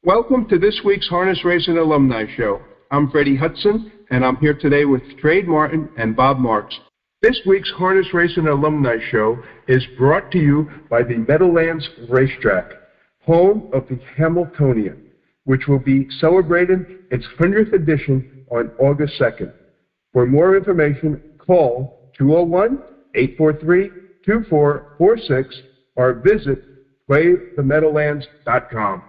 Welcome to this week's Harness Racing Alumni Show. I'm Freddie Hudson, and I'm here today with Trade Martin and Bob Marks. This week's Harness Racing Alumni Show is brought to you by the Meadowlands Racetrack, home of the Hambletonian, which will be celebrating its 100th edition on August 2nd. For more information, call 201-843-2446 or visit playthemeadowlands.com.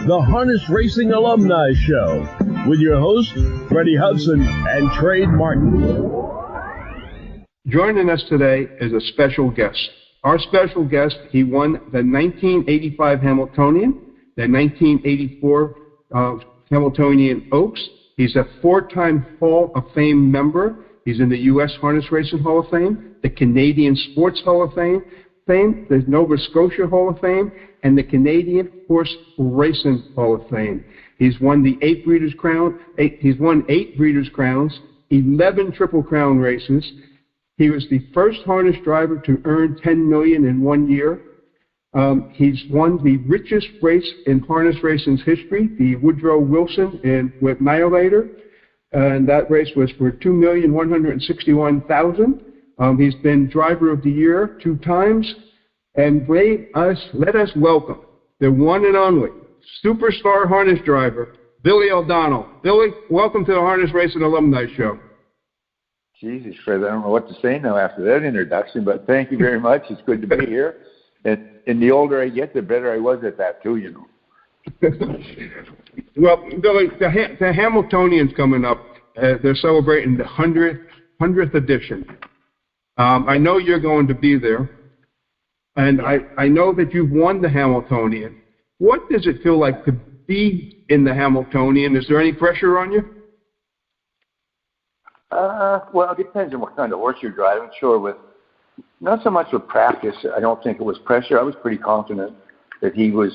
The Harness Racing Alumni Show with your hosts, Freddie Hudson and Trade Martin. Joining us today is a special guest. Our special guest, he won the 1985 Hambletonian, the 1984 Hambletonian Oaks. He's a four-time Hall of Fame member. He's in the U.S. Harness Racing Hall of Fame, the Canadian Sports Hall of Fame, the Nova Scotia Hall of Fame, and the Canadian Horse Racing Hall of Fame. He's won the He's won 8 Breeders' Crowns, 11 Triple Crown races. He was the first harness driver to earn $10 million in 1 year. He's won the richest race in harness racing's history, the Woodrow Willson with Annihilator, and that race was for $2,161,000. He's been Driver of the Year 2 times, and let us welcome the one and only superstar harness driver, Billy O'Donnell. Billy, welcome to the Harness Racing Alumni Show. Jesus, Fred, I don't know what to say now after that introduction, but thank you very much. It's good to be here. And the older I get, the better I was at that, too, you know. Well, Billy, the Hambletonian's coming up. They're celebrating the 100th edition. I know you're going to be there, and I know that you've won the Hambletonian. What does it feel like to be in the Hambletonian? Is there any pressure on you? Well, it depends on what kind of horse you're driving. Sure, not so much with practice. I don't think it was pressure. I was pretty confident that he was.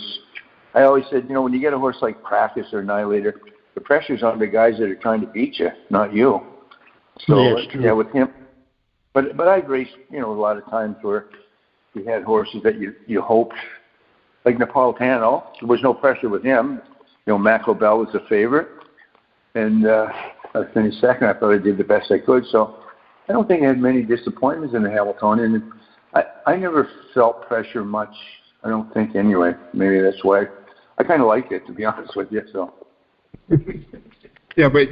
I always said, you know, when you get a horse like Practice or Annihilator, the pressure's on the guys that are trying to beat you, not you. So yeah, with him. But I've raced, you know, a lot of times where you had horses that you hoped, like Napolitano, there was no pressure with him. You know, Mac Lobel was the favorite, and I finished second. I thought I did the best I could. So I don't think I had many disappointments in the Hambletonian. I never felt pressure much, I don't think, anyway. Maybe that's why. I kind of liked it, to be honest with you. So. Yeah, but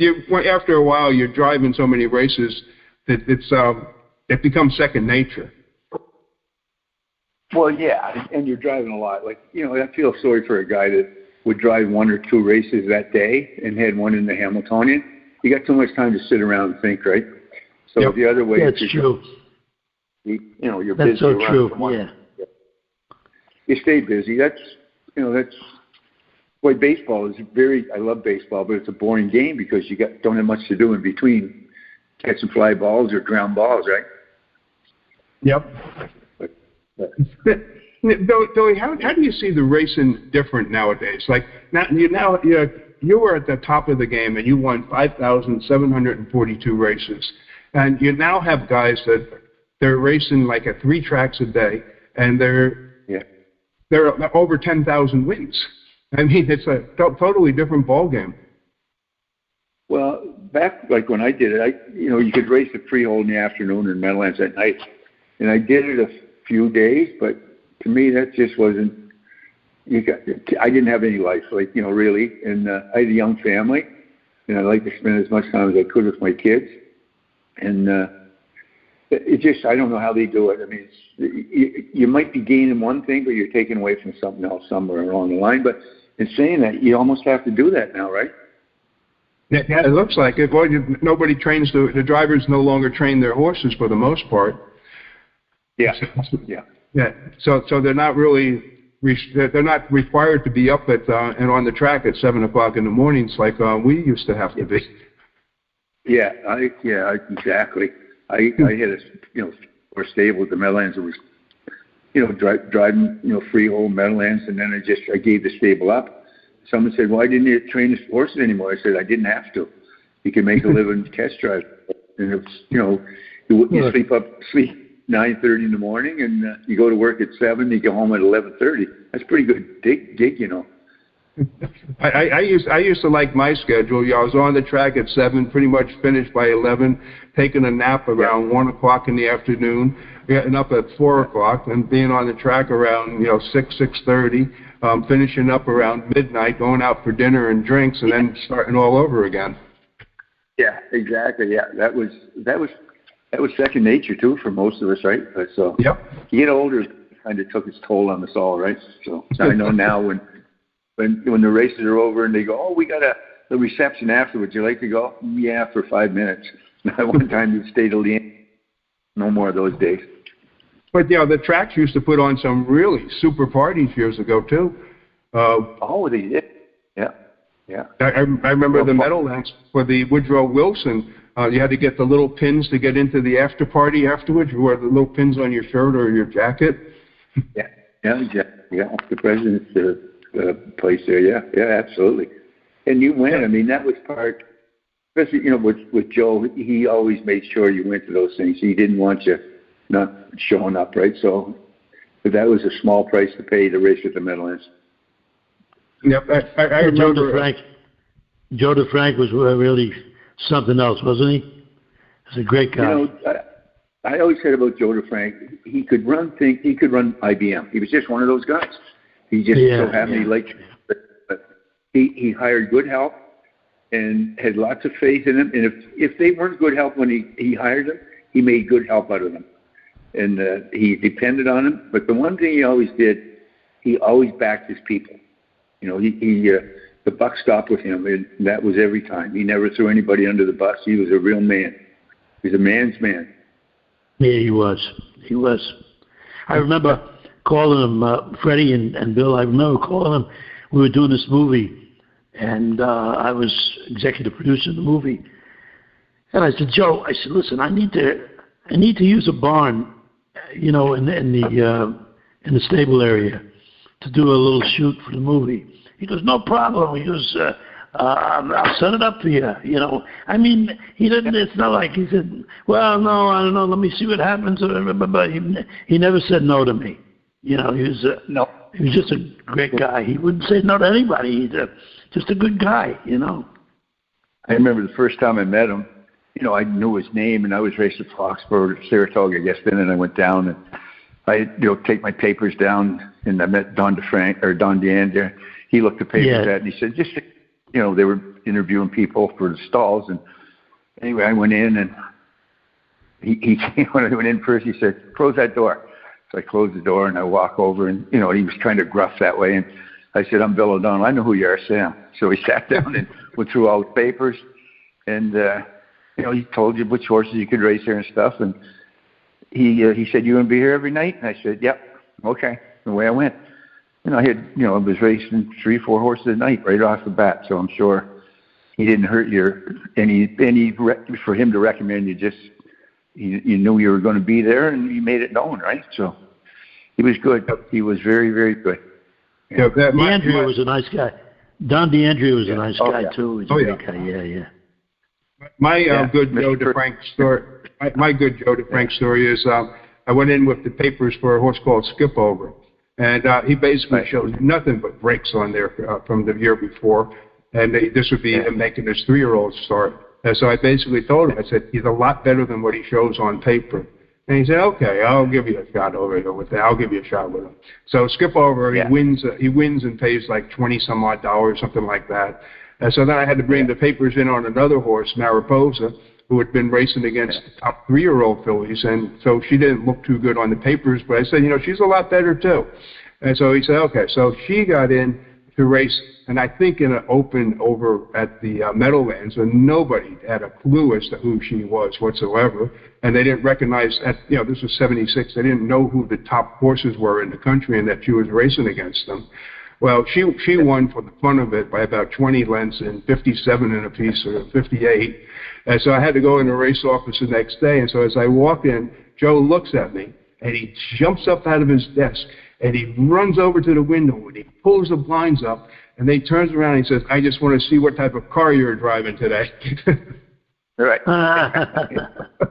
after a while, you're driving so many races that it becomes second nature. Well, yeah, and you're driving a lot. Like, you know, I feel sorry for a guy that would drive 1 or 2 races that day and had one in the Hambletonian. You got too much time to sit around and think, right? So yep. The other way, that's true. You're that's busy. So true. Yeah. You stay busy. That's why baseball is I love baseball, but it's a boring game because you don't have much to do in between catching fly balls or ground balls, right? Yep. Billy, how do you see the racing different nowadays? Like you were at the top of the game and you won 5,742 races, and you now have guys that they're racing like at 3 tracks a day, and they're over 10,000 wins. I mean, it's a totally different ball game. Well, back like when I did it, you could race the freehold in the afternoon and Meadowlands at night, and I did it a few days, but to me that just wasn't. I didn't have any life, like, you know, really, and I had a young family, and I like to spend as much time as I could with my kids, and it just, I don't know how they do it. I mean, you might be gaining one thing, but you're taking away from something else somewhere along the line. But in saying that, you almost have to do that now, right? Yeah, it looks like it. Boy, nobody trains the drivers no longer train their horses for the most part. Yeah. Yeah. So they're not really they're not required to be up at and on the track at 7 o'clock in the mornings like we used to have to be. Yeah. Exactly. I had a or stable at the Meadowlands. It was driving freehold Meadowlands, and then I gave the stable up. Someone said, "Why didn't you train the horses anymore?" I said, "I didn't have to. You can make a living test drive." And it was, you sleep 9:30 in the morning, and you go to work at 7. You go home at 11:30. That's a pretty good gig, I used to like my schedule. I was on the track at 7, pretty much finished by 11, taking a nap around 1 o'clock in the afternoon, getting up at 4 o'clock, and being on the track around 6:30, finishing up around midnight, going out for dinner and drinks, and then starting all over again. Yeah, exactly. Yeah, that was second nature too for most of us, right? So yep. You get older, it kind of took its toll on us all, right? So I know now when the races are over and they go, oh, we got the reception afterwards. You like to go? Yeah, for 5 minutes. One time you stay till the end. No more of those days. But the tracks used to put on some really super parties years ago too. They did. Yeah. Yeah. I remember the Meadowlands for the Woodrow Willson. You had to get the little pins to get into the after party afterwards. You wore the little pins on your shirt or your jacket. Yeah. The president's place there. Yeah, absolutely. And you went. I mean, that was part. Especially, with Joe, he always made sure you went to those things. He didn't want you not showing up, right? So, but that was a small price to pay to race at the Meadowlands. Yep, I remember. Joe DeFrank was really something else, wasn't he? He was a great guy. I always said about Joe DeFrank, he could run things. He could run IBM. He was just one of those guys. He just so happened he liked it. But he hired good help and had lots of faith in them. And if they weren't good help when he hired them, he made good help out of them. And he depended on them. But the one thing he always did, he always backed his people. The buck stopped with him, and that was every time. He never threw anybody under the bus. He was a real man. He was a man's man. Yeah, he was. I remember calling him, Freddie and Bill, I remember calling him. We were doing this movie, and I was executive producer of the movie. And I said, Joe, listen, I need to use a barn, in the stable area to do a little shoot for the movie. He goes, no problem. He goes, I'll set it up for you. I mean, he didn't. It's not like he said, well, no, I don't know. Let me see what happens. But he never said no to me. He was no. He was just a great guy. He wouldn't say no to anybody. He's just a good guy. I remember the first time I met him. I knew his name, and I was racing at Foxborough, Saratoga, I guess then, and I went down and I take my papers down, and I met Don DeAndre. He looked the papers at, and he said, they were interviewing people for the stalls, and anyway, I went in, and he when I went in first, he said, close that door. So I closed the door, and I walk over, and he was kind of gruff that way, and I said, I'm Bill O'Donnell. I know who you are, Sam. So he sat down and went through all the papers, and he told you which horses you could race here and stuff, and he said, you going to be here every night? And I said, yep, okay. The way I went. I had, I was racing 3-4 horses a night right off the bat, so I'm sure he didn't hurt for him to recommend you. Just you knew you were going to be there, and you made it known, right? So he was good. He was very, very good. Yeah. DeAndrea was a nice guy. Don DeAndrea was a nice guy too. He's a great guy. Yeah. My good Joe DeFrank story. My good Joe DeFrank story is I went in with the papers for a horse called Skip Over. And he basically showed nothing but breaks on there from the year before. And this would be him making his 3-year-old start. And so I basically told him, I said, he's a lot better than what he shows on paper. And he said, okay, I'll give you a shot over here with that. I'll give you a shot with him. So Skip Over, he wins and pays like $20-some-odd, something like that. And so then I had to bring the papers in on another horse, Mariposa, who had been racing against the top 3-year-old fillies, and so she didn't look too good on the papers, but I said, she's a lot better too. And so he said, okay, so she got in to race, and I think in an open over at the Meadowlands, and nobody had a clue as to who she was whatsoever, and they didn't recognize, this was 76, they didn't know who the top horses were in the country and that she was racing against them. Well, she won for the fun of it by about 20 lengths and 57 in a piece, or 58. And so I had to go in the race office the next day. And so as I walk in, Joe looks at me, and he jumps up out of his desk, and he runs over to the window, and he pulls the blinds up, and then he turns around and he says, I just want to see what type of car you're driving today. Right.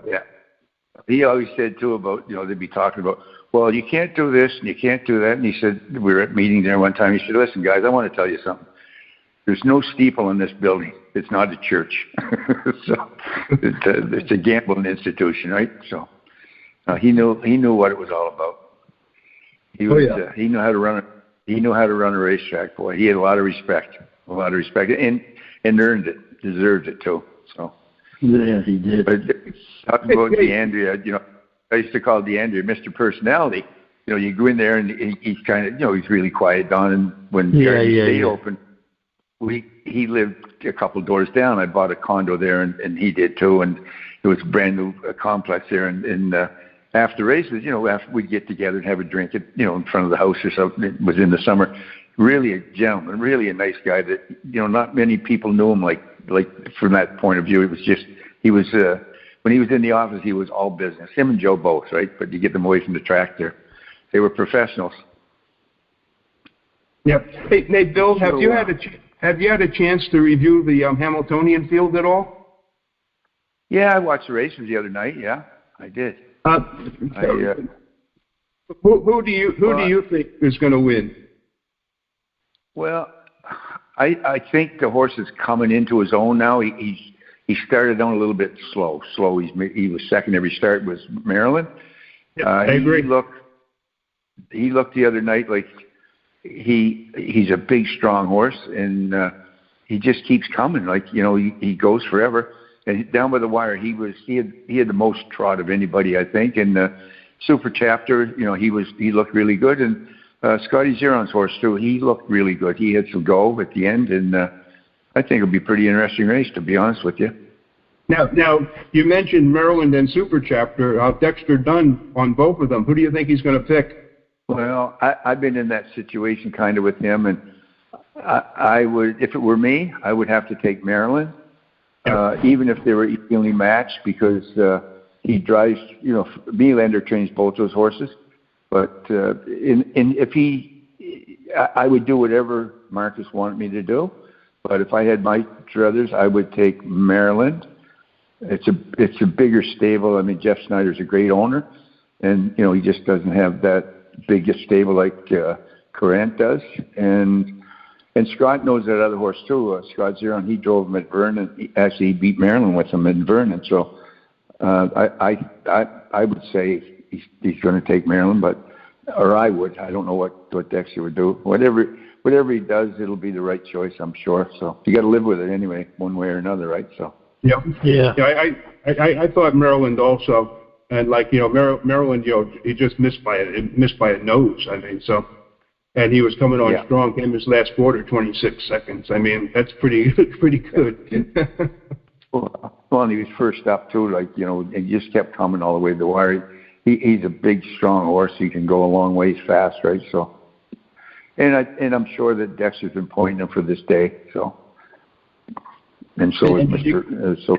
Yeah. He always said, too, about, they'd be talking about, you can't do this and you can't do that. And he said, we were at a meeting there one time. He said, listen, guys, I want to tell you something. there's no steeple in this building. It's not a church. So it's a gambling institution, right? So he knew what it was all about. He knew how to run it. He knew how to run a racetrack, boy. He had a lot of respect, and earned it, deserved it too. So yeah, he did. But talking about DeAndrea, I used to call DeAndrea Mr. Personality. You go in there and he's kind of, he's really quiet down. And when Garden State opened, he lived a couple doors down. I bought a condo there, and he did too. And it was a brand new complex there. And after races, after we'd get together and have a drink in front of the house or something. It was in the summer. Really a gentleman, really a nice guy that, not many people knew him like from that point of view. It was just, when he was in the office, he was all business. Him and Joe both, right? But you get them away from the track there. They were professionals. Yep. Hey, Bill, have you had a chance to review the Hambletonian field at all? Yeah, I watched the races the other night. Yeah, I did. Who do you think is going to win? Well, I think the horse is coming into his own now. He started on a little bit slow. He was second every start. Was Maryland. Yep, I agree. He looked the other night like he's a big, strong horse, and he just keeps coming. Like he goes forever. And down by the wire, he had the most trot of anybody, I think. And Super Chapter, he looked really good. And Scotty Zeron's horse too, he looked really good. He had some go at the end, and I think it'll be a pretty interesting race, to be honest with you. Now you mentioned Maryland and Super Chapter. Dexter Dunn on both of them. Who do you think he's going to pick? Well, I've been in that situation kind of with him, and I would, if it were me, I would have to take Maryland. Even if they were evenly matched, because he drives, Nylander trains both those horses. But I would do whatever Marcus wanted me to do. But if I had my druthers, I would take Maryland. It's a bigger stable. I mean, Jeff Snyder's a great owner, and he just doesn't have that big a stable like Courant does. And Scott knows that other horse too. Scott Zeron, he drove him at Vernon. He beat Maryland with him in Vernon. So I would say he's going to take Maryland, or I would. I don't know what Dexter would do. Whatever he does, it'll be the right choice, I'm sure. So you got to live with it anyway, one way or another, right? So yeah. I thought Maryland also, and Maryland, he just missed by a nose. I mean, so. And he was coming on strong in his last quarter, 26 seconds. I mean, that's pretty good. Well, he was first up too, and he just kept coming all the way to the wire. He's a big, strong horse. He can go a long ways fast, right? So, and I'm sure that Dexter's been pointing him for this day. So, and so is Mr. So.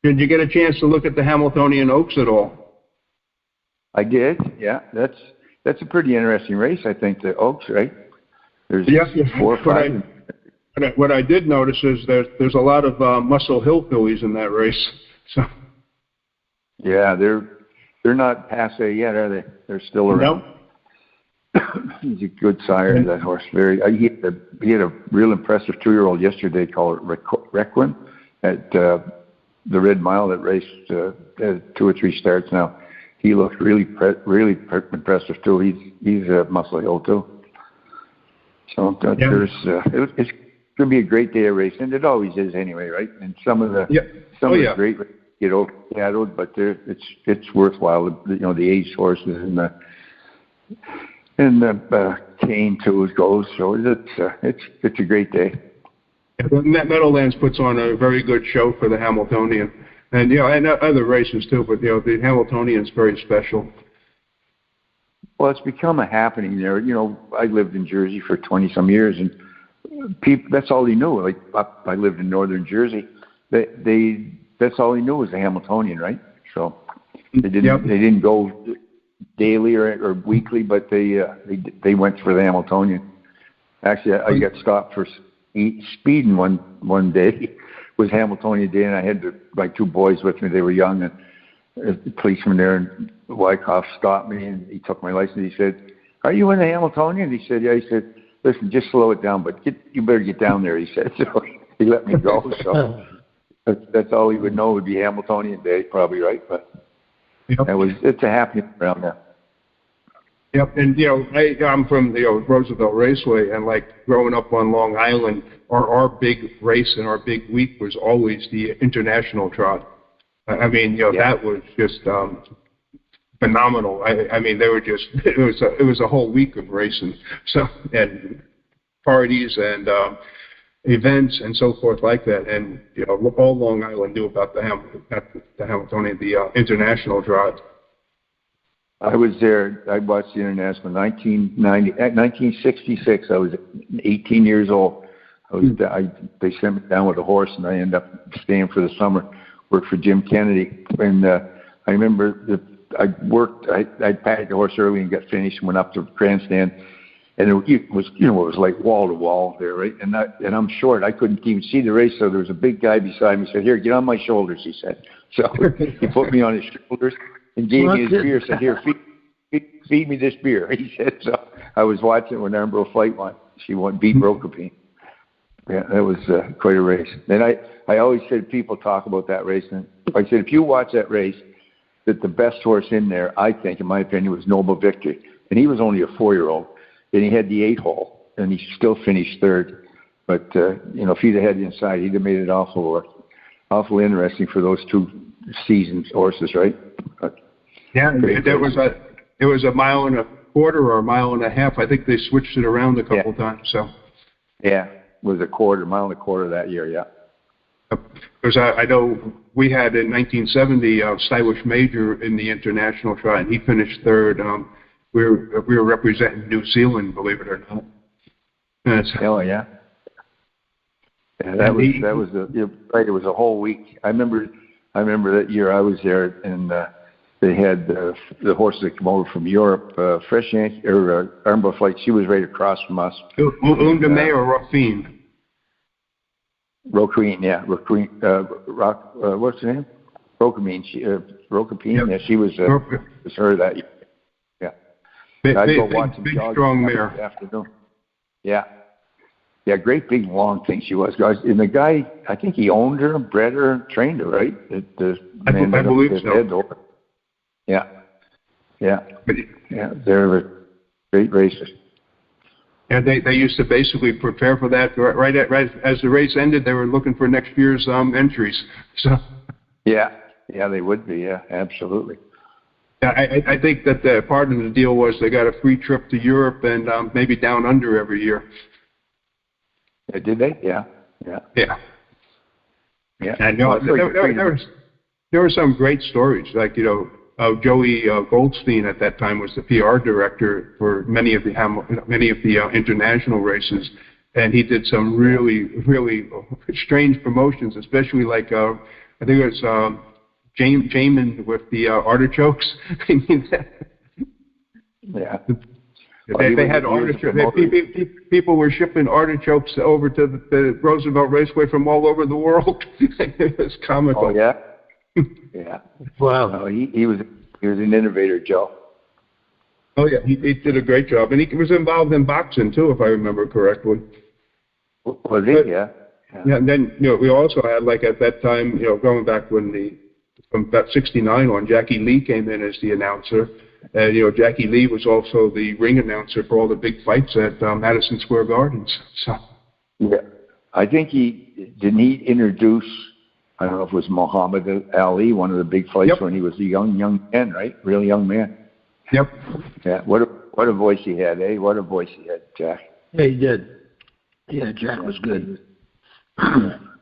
Did you get a chance to look at the Hambletonian Oaks at all? I did. Yeah, that's a pretty interesting race, I think, the Oaks, right? There's 4 or 5. What I did notice is there's a lot of Muscle Hill fillies in that race. So. Yeah, they're not passe yet, are they? They're still around. No. He's a good sire, that horse. He had a real impressive 2-year-old yesterday called Requiem at the Red Mile that raced 2 or 3 starts now. He looked really impressive too. He's a Muscle Hill too. So it's going to be a great day of racing, and it always is anyway, right? And some of the great get overshadowed, but it's worthwhile. The aged horses and the cane too goes. So it's a great day. Meadowlands puts on a very good show for the Hambletonian. And and other races too, but the Hambletonian is very special. Well, it's become a happening there. I lived in Jersey for 20-some years, and that's all they knew. Like I lived in northern Jersey, that's all they knew was the Hambletonian, right? So they didn't go daily or weekly, but they went for the Hambletonian. Actually, I got stopped for speeding one day. Was Hambletonian Day, and I had my 2 boys with me. They were young, and the policeman there in Wyckoff stopped me, and he took my license. He said, "Are you in the Hambletonian?" He said, "Yeah." He said, listen, just slow it down, but you better get down there, he said. So he let me go. So that's all he would know would be Hambletonian Day, probably, right? But it's a happening around there. Yep, and I'm from Roosevelt Raceway, and like growing up on Long Island, our big race and our big week was always the International Trot. I mean, that was just phenomenal. I mean, they were just it was a whole week of racing, so and parties and events and so forth like that, and all Long Island knew about the Hambletonian, the International Trot. I was there. I watched the International 1966. I was 18 years old. They sent me down with a horse, and I ended up staying for the summer. Worked for Jim Kennedy, and I remember that I packed the horse early and got finished and went up to the grandstand, and it was it was like wall to wall there, right? And I'm short. I couldn't even see the race, so there was a big guy beside me. He said, "Here, get on my shoulders," he said. So he put me on his shoulders and gave me his beer. Said, "Here, feed me this beer." He said. So I was watching when Armbro Flight won. She beat Rokopin. Yeah, that was quite a race. And I always said, people talk about that race, and I said, if you watch that race, that the best horse in there, I think, in my opinion, was Noble Victory. And he was only a 4-year-old, and he had the 8-hole, and he still finished third. But, if he'd have had the inside, he'd have made it awful interesting for those two seasoned horses, right? But it was a mile and a quarter or a mile and a half. I think they switched it around a couple times. So. Yeah, it was mile and a quarter that year, yeah. Because I know we had in 1970 Stylish Major in the International Trot, and he finished third. We were representing New Zealand, believe it or not. Oh yeah. Yeah, that was right. It was a whole week. I remember that year I was there, and they had the horses that come over from Europe. Fresh Yankee or Armbro Flight. She was right across from us. Undame or Rafine? Rokopin, yeah. What's her name? Rokopin. Rokopin. Yeah, she was her that year. Yeah. I'd go watch them jog strong mare. Afternoon. Yeah. Yeah, great big long thing she was, guys. And the guy, I think he owned her, bred her, trained her, right? I believe so. Yeah. Yeah. Yeah, they're great racers. And they used to basically prepare for that right as the race ended. They were looking for next year's entries. So. Yeah, they would be. Yeah, absolutely. Yeah, I think that part of the deal was they got a free trip to Europe and maybe down under every year. Did they? Yeah. And there were some great stories, like Joey Goldstein at that time was the PR director for many of the international races, and he did some really, really strange promotions, especially like I think it was Jamin with the artichokes. Yeah. They had artichokes. People were shipping artichokes over to the Roosevelt Raceway from all over the world. It was comical. Oh yeah. Yeah. Wow. No, he was an innovator, Joe. Oh yeah, he did a great job, and he was involved in boxing too, if I remember correctly. Was he? Yeah. Yeah. And then we also had, like, at that time, going back from about '69 on, Jackie Lee came in as the announcer. And Jackie Lee was also the ring announcer for all the big fights at Madison Square Gardens. So. Yeah, I think he introduce. I don't know if it was Muhammad Ali, one of the big fights when he was a young man, right? Real young man. Yep. Yeah. What a voice he had, eh? What a voice he had, Jack. Yeah, he did. Yeah, Jack was good.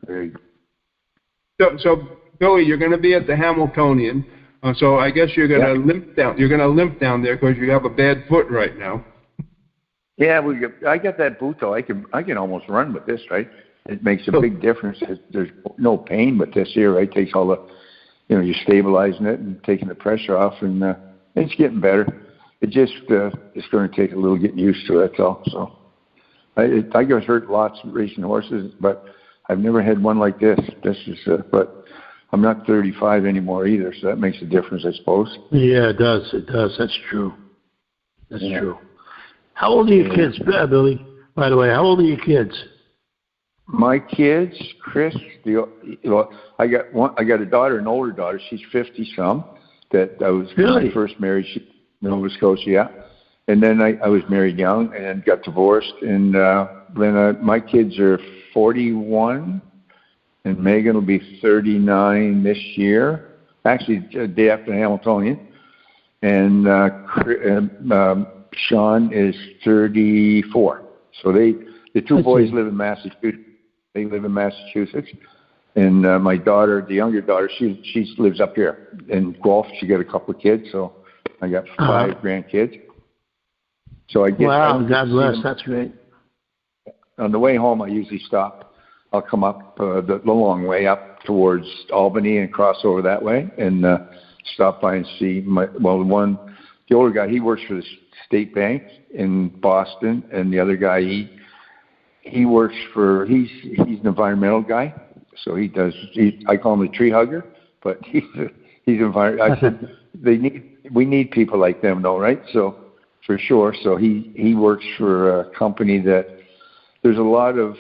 Very good. So Billy, you're going to be at the Hambletonian. So I guess you're going to limp down. You're going to limp down there because you have a bad foot right now. Yeah, I got that boot though. I can almost run with this, right? It makes a big difference. There's no pain with this here, right? It takes all the, you're stabilizing it and taking the pressure off, and it's getting better. It just it's going to take a little getting used to it. That's all. So I got hurt lots racing horses, but I've never had one like this. This is, but I'm not 35 anymore either, so that makes a difference, I suppose. Yeah, it does. It does. That's true. That's true. How old are your kids, Billy? by the way. How old are your kids? My kids, Chris, I got a daughter, an older daughter. She's 50-some. That I was Really? my first marriage, Nova Scotia, yeah. And then I was married young and got divorced. And then my kids are 41, and Megan will be 39 this year. Actually, the day after Hambletonian. And Sean is 34. So the two boys live in Massachusetts. They live in Massachusetts. And my daughter, the younger daughter, she lives up here in Guelph. She got a couple of kids, so I got 5 grandkids. So I get. Wow, God bless. That's great. On the way home, I usually stop. I'll come up the long way up towards Albany and cross over that way, and stop by and see the older guy. He works for the State Bank in Boston, and the other guy he works for. He's an environmental guy. So I call him a tree hugger, but he's I said we need people like them, though, right? So for sure. So he works for a company that there's a lot of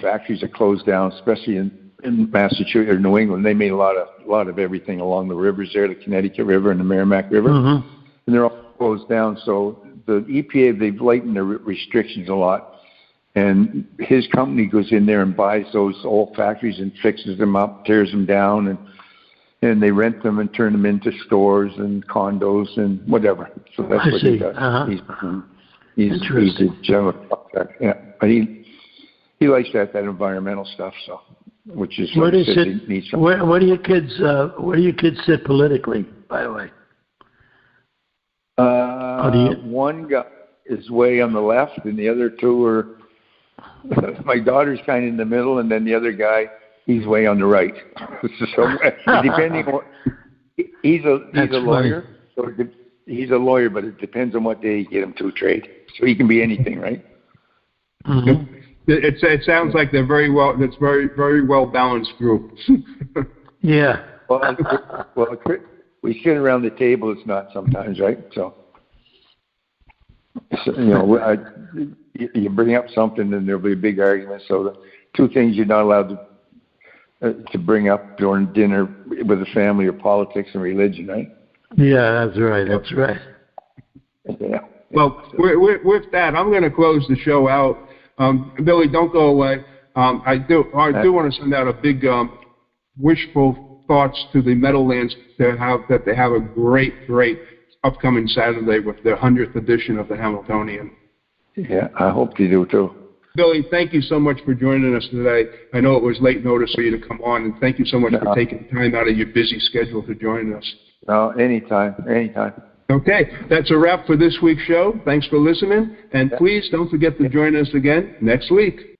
factories that closed down, especially in Massachusetts or New England. They made a lot of everything along the rivers there, the Connecticut River and the Merrimack River, and they're all closed down. So the EPA, they've lightened the restrictions a lot. And his company goes in there and buys those old factories and fixes them up, tears them down, and they rent them and turn them into stores and condos and whatever. So that's what he does. He's a general contractor. Yeah, but he likes that environmental stuff. So, which is where do your kids sit politically? By the way, one guy is way on the left, and the other two are. My daughter's kind of in the middle, and then the other guy, he's way on the right. So depending on he's a lawyer, so he's a lawyer, but it depends on what day you get him to trade. So he can be anything, right? Mm-hmm. It sounds like they're very well. It's very well balanced group. Yeah. Well, we sit around the table. It's not sometimes, right? So you bring up something, and there'll be a big argument. So the two things you're not allowed to bring up during dinner with the family are politics and religion, right? Yeah, that's right. That's right. Yeah. Well, with that, I'm going to close the show out. Billy, don't go away. I do want to send out a big wishful thoughts to the Meadowlands that they have a great upcoming Saturday with their 100th edition of the Hambletonian. Yeah, I hope you do too. Billy, thank you so much for joining us today. I know it was late notice for you to come on, and thank you so much for taking time out of your busy schedule to join us. No, anytime. Okay, that's a wrap for this week's show. Thanks for listening, and please don't forget to join us again next week.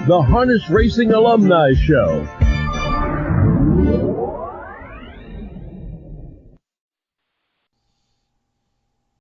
The Harness Racing Alumni Show